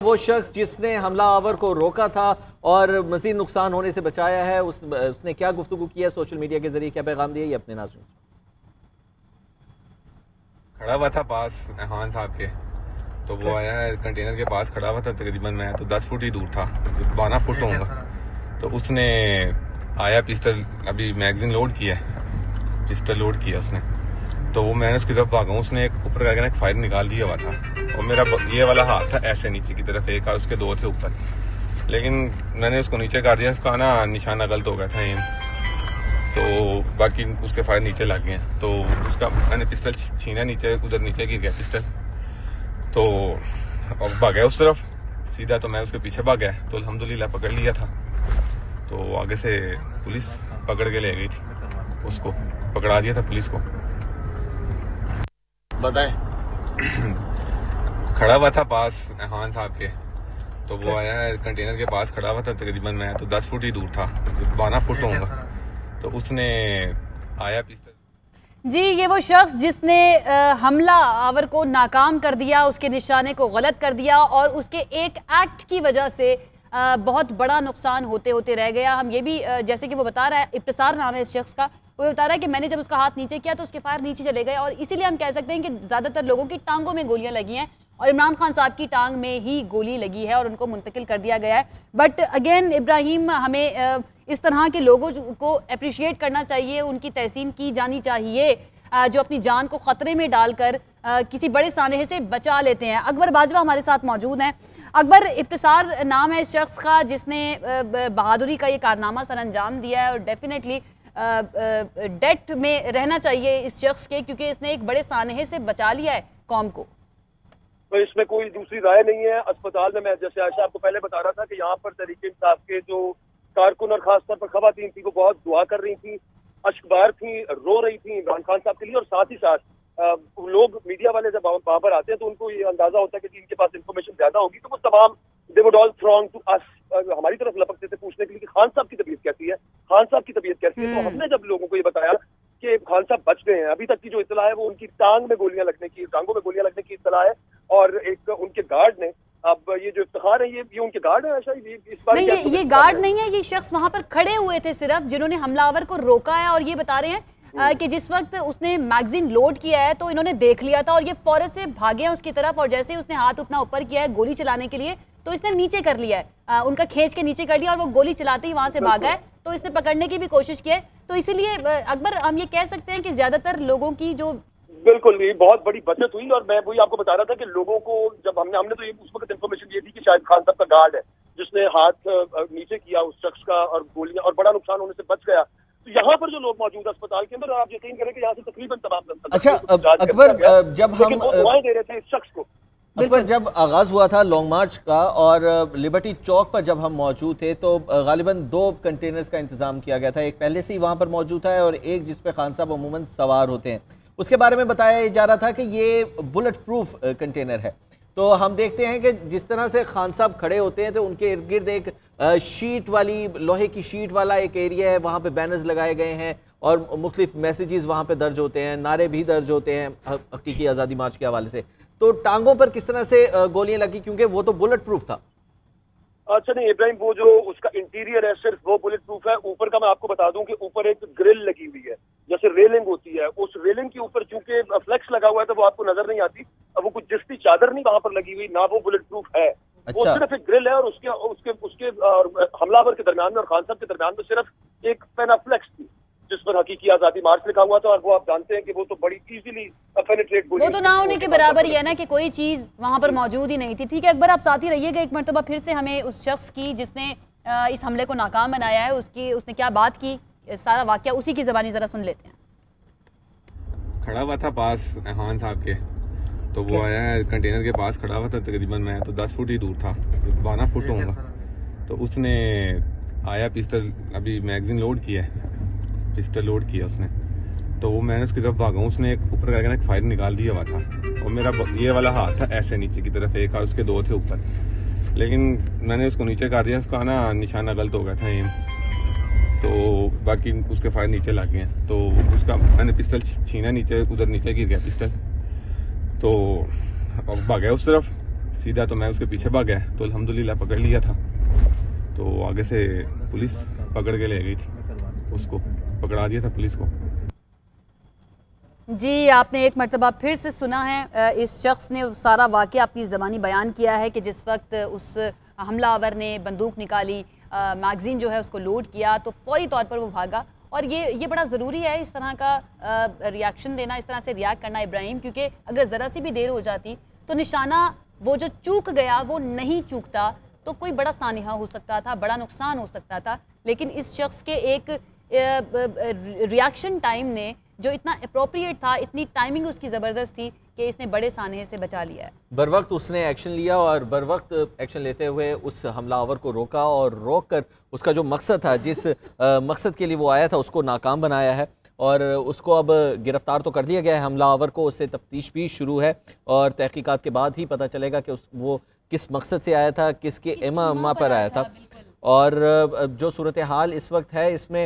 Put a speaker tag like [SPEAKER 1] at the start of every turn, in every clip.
[SPEAKER 1] वो शख्स जिसने हमलावर को रोका था और मजीद नुकसान होने से बचाया है, उसने क्या गुफ्तगू किया, सोशल मीडिया के जरिए क्या पैगाम दिया, ये अपने नाज़रीन
[SPEAKER 2] खड़ा हुआ था पास खान साहब के, तो वो आया कंटेनर के पास खड़ा हुआ था। तकरीबन मैं तो 10 फुट ही दूर था, 12 फुट होगा। तो उसने आया, पिस्टल अभी मैगजीन लोड किया है, पिस्टल लोड किया उसने। तो वो मैंने उसकी तरफ भागा, उसने एक ऊपर करके एक फायर निकाल दिया हुआ था और मेरा ये वाला हाथ था ऐसे नीचे की तरफ, एक हाथ उसके दो थे ऊपर, लेकिन मैंने उसको नीचे काट दिया। उसका ना निशाना गलत हो गया था एम, तो बाकी उसके फायर नीचे लग गए। तो उसका मैंने पिस्टल छीना, नीचे उधर नीचे गिर गया पिस्टल, तो अब भाग गया उस तरफ सीधा। तो मैं उसके पीछे भाग गया, तो अल्हम्दुलिल्लाह पकड़ लिया था। तो आगे से पुलिस पकड़ के ले गई थी, उसको पकड़ा दिया था पुलिस को।
[SPEAKER 3] बताएं।
[SPEAKER 2] खड़ा हुआ था पास खान साहब के, तो वो आया कंटेनर के पास खड़ा हुआ था। तकरीबन मैं तो 10 फुट ही दूर था, 12 फुट होगा। तो उसने आया पिस्टल।
[SPEAKER 4] जी, ये वो शख्स जिसने हमला आवर को नाकाम कर दिया, उसके निशाने को गलत कर दिया और उसके एक एक्ट की वजह से बहुत बड़ा नुकसान होते होते रह गया। हम ये भी जैसे कि वो बता रहा है, इब्तिसार नाम है इस शख्स का, वो बता रहा है कि मैंने जब उसका हाथ नीचे किया तो उसके फायर नीचे चले गए और इसीलिए हम कह सकते हैं कि ज़्यादातर लोगों की टांगों में गोलियां लगी हैं और इमरान खान साहब की टांग में ही गोली लगी है और उनको मुंतकिल कर दिया गया है। बट अगेन इब्राहिम, हमें इस तरह के लोगों को अप्रिशिएट करना चाहिए, उनकी तहसीन की जानी चाहिए जो अपनी जान को ख़तरे में डालकर किसी बड़े सानहे से बचा लेते हैं। अकबर बाजवा हमारे साथ मौजूद हैं। अकबर, इब्तिसार नाम है इस शख्स का जिसने बहादुरी का ये कारनामा सर अंजाम दिया है और डेफिनेटली डेट में रहना चाहिए इस शख्स के, क्योंकि इसने एक बड़े सानहे से बचा लिया है कौम को।
[SPEAKER 3] तो इसमें कोई दूसरी राय नहीं है। अस्पताल में, मैं जैसे आयशा आपको पहले बता रहा था कि यहाँ पर तहरीक इंसाफ के जो कारकुन और खासतौर पर खवातीन थी, वो बहुत दुआ कर रही थी, अश्कबार थी, रो रही थी इमरान खान साहब के लिए। और साथ ही साथ लोग, मीडिया वाले जब वहां पर आते हैं तो उनको ये अंदाजा होता है कि इनके पास इंफॉर्मेशन ज्यादा होगी, तो वो तमाम they would all throng to us, हमारी तरफ लपकते थे पूछने के लिए कि खान साहब की तबीयत कैसी है, खान साहब की तबीयत कैसी है। तो हमने जब लोगों को ये बताया कि खान साहब बच गए हैं, अभी तक की जो इत्तला है वो उनकी टांगों में गोलियां लगने की इत्तला है। और एक उनके गार्ड ने, अब ये जो इफ्तिखार है, ये उनके गार्ड है। इस बार
[SPEAKER 4] नहीं, ये गार्ड नहीं है, ये शख्स वहां पर खड़े हुए थे सिर्फ, जिन्होंने हमलावर को रोका है। और ये बता रहे हैं कि जिस वक्त उसने मैगजीन लोड किया है तो इन्होंने देख लिया था और ये फौरन से भागे हैं उसकी तरफ, और जैसे ही उसने हाथ अपना ऊपर किया है गोली चलाने के लिए तो इसने नीचे कर लिया है, उनका खींच के नीचे कर लिया और वो गोली चलाते ही वहां से भागा है। तो इसने पकड़ने की भी कोशिश की है। तो इसीलिए अकबर, हम ये कह सकते हैं कि ज्यादातर लोगों की जो
[SPEAKER 3] बिल्कुल ये बहुत बड़ी बचत हुई। और मैं वही आपको बता रहा था कि लोगों को जब हमने तो ये उस वक्त इन्फॉर्मेशन ये थी कि शायद खान साहब का गार्ड है जिसने हाथ नीचे किया उस शख्स का और गोलियां, और बड़ा नुकसान होने से बच गया। तो यहाँ पर जो लोग मौजूद अस्पताल के अंदर, आप यकीन करें कि यहाँ से तकरीबन तमाम।
[SPEAKER 1] अच्छा अकबर, जब हम
[SPEAKER 3] दुआएं दे रहे थे इस शख्स को,
[SPEAKER 1] अकबर, जब आगाज हुआ था लॉन्ग मार्च का और लिबर्टी चौक पर जब हम मौजूद थे तो गालिबन 2 कंटेनर्स का इंतजाम किया गया था, एक पहले से ही वहां पर मौजूद है और एक जिस पे खान साहब अमूमन सवार होते हैं। उसके बारे में बताया जा रहा था कि ये बुलेट प्रूफ कंटेनर है। तो हम देखते हैं कि जिस तरह से खान साहब खड़े होते हैं तो उनके इर्द गिर्द एक शीट वाली, लोहे की शीट वाला एक एरिया है, वहाँ पे बैनर्स लगाए गए हैं और मुख्तलिफ मैसेजेस वहाँ पे दर्ज होते हैं, नारे भी दर्ज होते हैं हकीकी आज़ादी मार्च के हवाले से। तो टांगों पर किस तरह से गोलियां लगी, क्योंकि वो तो बुलेट प्रूफ था।
[SPEAKER 3] अच्छा नहीं इब्राहिम, वो जो उसका इंटीरियर है सिर्फ वो बुलेट प्रूफ है। ऊपर का मैं आपको बता दूं कि ऊपर एक ग्रिल लगी हुई है, जैसे रेलिंग होती है, उस रेलिंग के ऊपर चूंकि फ्लेक्स लगा हुआ है तो वो आपको नजर नहीं आती। अब वो कुछ जिसकी चादर नहीं वहां पर लगी हुई, ना वो बुलेट प्रूफ है।
[SPEAKER 1] अच्छा।
[SPEAKER 3] वो सिर्फ एक ग्रिल है और उसके हमलावर के दरमियान में और खान साहब के दरमियान में सिर्फ एक पेनाफ्लेक्स थी जिस पर हकीकी आजादी मार्च लिखा हुआ था। और वो आप जानते हैं कि वो तो बड़ी इजीली पेनिट्रेट,
[SPEAKER 4] वो तो ना होने के बराबर ही है ना कि कोई चीज वहां पर मौजूद ही नहीं थी। ठीक है अकबर, आप साथ ही रहिएगा, एक मरतबा फिर से हमें उस शख्स की जिसने इस हमले को नाकाम बनाया है उसने क्या बात की, सारा वाकया उसी की ज़बानी जरा सुन लेते हैं।
[SPEAKER 2] खड़ा हुआ था पास खान साहब के, तो वो आया कंटेनर के पास खड़ा हुआ था। तकरीबन मैं तो 10 फुट ही दूर था, 12 फुट होगा। तो उसने आया, पिस्टल अभी मैगजीन लोड किया है, पिस्टल लोड किया उसने। तो वो मैंने उसकी तरफ भागा, उसने एक ऊपर करके एक फायर निकाल दिया हुआ था और मेरा ये वाला हाथ था ऐसे नीचे की तरफ, एक हाथ उसके दो थे ऊपर, लेकिन मैंने उसको नीचे काट दिया। उसका ना निशाना गलत हो गया था एम, तो बाकी उसके फायर नीचे लग गए। तो उसका मैंने पिस्टल छीना, नीचे उधर नीचे गिर गया पिस्टल, तो भाग गया उस तरफ सीधा, तो मैं उसके पीछे भाग गया, तो अल्हम्दुलिल्लाह पकड़ लिया था। तो आगे से पुलिस पकड़ के ले गई थी, उसको पकड़ा दिया था पुलिस को।
[SPEAKER 4] जी, आपने एक मरतबा फिर से सुना है, इस शख्स ने सारा वाक़या अपनी ज़बानी बयान किया है कि जिस वक्त उस हमलावर ने बंदूक निकाली, मैगज़ीन जो है उसको लोड किया, तो फौरी तौर पर वो भागा। और ये बड़ा ज़रूरी है इस तरह का रिएक्शन देना, इस तरह से रिएक्ट करना इब्राहिम, क्योंकि अगर ज़रा सी भी देर हो जाती तो निशाना वो जो चूक गया वो नहीं चूकता, तो कोई बड़ा सानिहा हो सकता था, बड़ा नुकसान हो सकता था। लेकिन इस शख्स के एक रिएक्शन टाइम ने जो इतना अप्रोप्रिएट था, इतनी टाइमिंग उसकी ज़बरदस्त थी कि इसने बड़े सानहे से बचा लिया है।
[SPEAKER 1] बर वक्त उसने एक्शन लिया और बर वक्त एक्शन लेते हुए उस हमलावर को रोका और रोक कर उसका जो मकसद था, जिस मकसद के लिए वो आया था, उसको नाकाम बनाया है। और उसको अब गिरफ्तार तो कर लिया गया है हमलावर को, उससे तफ्तीश भी शुरू है और तहकीकात के बाद ही पता चलेगा कि वो किस मकसद से आया था, किसके इमा पर आया था। और जो सूरत हाल इस वक्त है, इसमें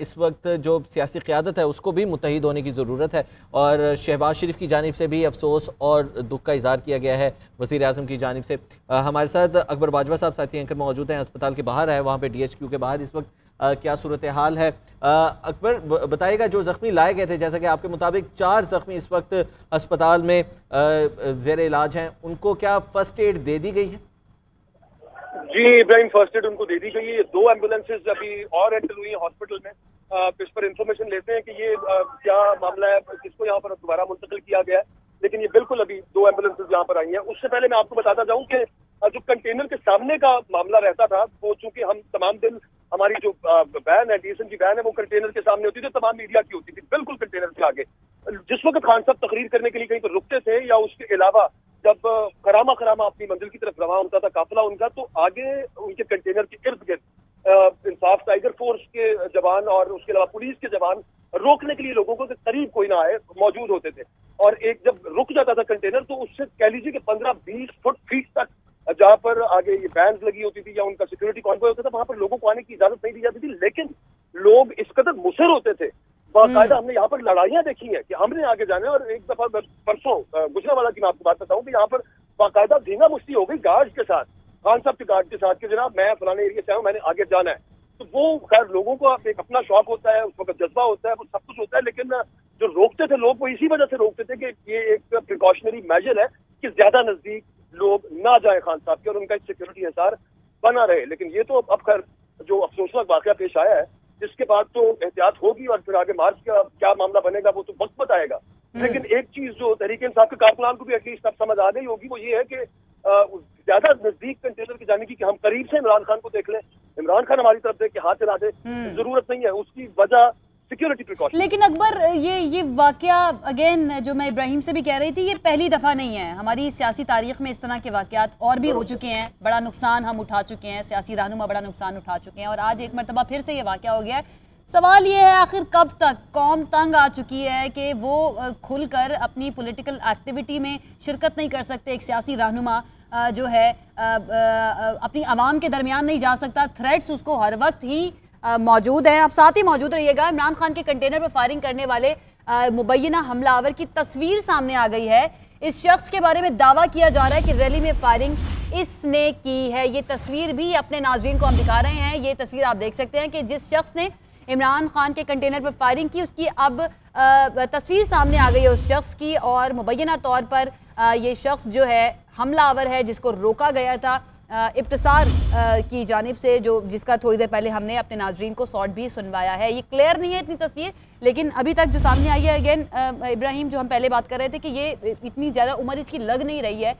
[SPEAKER 1] इस वक्त जो सियासी क़यादत है उसको भी मुत्तहिद होने की ज़रूरत है। और शहबाज शरीफ की जानिब से भी अफसोस और दुख का इज़हार किया गया है वज़ीर आज़म की जानिब से। हमारे साथ अकबर बाजवा साहब साथी एंकर मौजूद हैं, अस्पताल के बाहर है, वहाँ पे DHQ के बाहर इस वक्त क्या सूरत हाल है। अकबर बताइएगा, जो ज़ख्मी लाए गए थे, जैसा कि आपके मुताबिक 4 ज़ख्मी इस वक्त अस्पताल में ज़ेर इलाज हैं, उनको क्या फ़र्स्ट एड दे दी गई है?
[SPEAKER 3] जी इब्राहिम, फर्स्ट एड उनको दे दी गई है। ये 2 एम्बुलेंसेज अभी और एंटर हुई है हॉस्पिटल में। इस पर इंफॉर्मेशन लेते हैं कि ये क्या मामला है, किसको यहाँ पर दोबारा मुंतकिल किया गया है। लेकिन ये बिल्कुल अभी 2 एम्बुलेंसेज यहाँ पर आई हैं। उससे पहले मैं आपको बताता जाऊँ कि जो कंटेनर के सामने का मामला रहता था, वो चूंकि हम तमाम दिन हमारी जो वैन है, DSM की वैन है, वो कंटेनर के सामने होती थी, तमाम मीडिया की होती थी, बिल्कुल कंटेनर के आगे। जिस वक्त खान साहब तकरीर करने के लिए कहीं पर रुकते थे या उसके अलावा जब खरामा अपनी मंजिल की तरफ रवाना होता था काफिला उनका, तो आगे उनके कंटेनर के इर्द गिर्द इंसाफ टाइगर फोर्स के जवान और उसके अलावा पुलिस के जवान रोकने के लिए लोगों को करीब कोई ना आए मौजूद होते थे। और एक जब रुक जाता था कंटेनर, तो उससे कह लीजिए कि 15-20 फीट तक जहाँ पर आगे ये वैन्स लगी होती थी या उनका सिक्योरिटी कॉन्वॉय होता था, वहां पर लोगों को आने की इजाजत नहीं दी जाती थी। लेकिन लोग इस कदर मुसर होते थे, बाकायदा हमने यहाँ पर लड़ाइयाँ देखी हैं कि हमने आगे जाना है। और एक दफा परसों गुजरावाला की मैं आपको बात बताऊं कि यहाँ पर बाकायदा धींगा मुश्ती हो गई गार्ड के साथ, खान साहब के गार्ड के साथ, कि जनाब मैं फलाने एरिया से आया हूं, मैंने आगे जाना है। तो वो खैर लोगों को एक अपना शौक होता है, उस वक्त जज्बा होता है, वो सब कुछ होता है। लेकिन जो रोकते थे लोग, वो इसी वजह से रोकते थे कि ये एक प्रिकॉशनरी मेजर है कि ज्यादा नजदीक लोग ना जाए खान साहब के और उनका एक सिक्योरिटी हिसार बना रहे। लेकिन ये तो अब खैर जो अफसोसनाक वाकया पेश आया है, इसके बाद तो एहतियात होगी और फिर आगे मार्च का क्या मामला बनेगा वो तो वक्त बताएगा। लेकिन एक चीज जो तहरीक इंसाफ के कारकुनान को भी एटलीस्ट अब समझ आ गई होगी, वो ये है कि ज्यादा नजदीक कंटेनर की जाने की, कि हम करीब से इमरान खान को देख लें, इमरान खान हमारी तरफ देख के हाथ चला दे, जरूरत नहीं है। उसकी वजह सिक्योरिटी प्रिकॉशन।
[SPEAKER 4] लेकिन अकबर, ये वाकया अगेन जो मैं इब्राहिम से भी कह रही थी, ये पहली दफ़ा नहीं है। हमारी सियासी तारीख में इस तरह के वाकयात और भी हो चुके हैं, बड़ा नुकसान हम उठा चुके हैं, सियासी रहनुमा बड़ा नुकसान उठा चुके हैं, और आज एक मरतबा फिर से ये वाकया हो गया है। सवाल ये है, आखिर कब तक कौम तंग आ चुकी है कि वो खुलकर अपनी पॉलिटिकल एक्टिविटी में शिरकत नहीं कर सकते। एक सियासी रहनुमा जो है अपनी आवाम के दरमियान नहीं जा सकता, थ्रेट्स उसको हर वक्त ही मौजूद है। आप साथ ही मौजूद रहिएगा। इमरान खान के कंटेनर पर फायरिंग करने वाले मुबैना हमलावर की तस्वीर सामने आ गई है। इस शख्स के बारे में दावा किया जा रहा है कि रैली में फायरिंग इसने की है। ये तस्वीर भी अपने नाजरीन को हम दिखा रहे हैं। ये तस्वीर आप देख सकते हैं कि जिस शख्स ने इमरान खान के कंटेनर पर फायरिंग की, उसकी अब तस्वीर सामने आ गई है उस शख्स की। और मुबैना तौर पर ये शख्स जो है हमलावर है, जिसको रोका गया था इब्तिसार की जानिब से, जिसका थोड़ी देर पहले हमने अपने नाजरीन को शॉर्ट भी सुनवाया है। ये क्लियर नहीं है इतनी तस्वीर, लेकिन अभी तक जो सामने आई है, अगेन इब्राहिम, जो हम पहले बात कर रहे थे कि ये इतनी ज़्यादा उम्र इसकी लग नहीं रही है,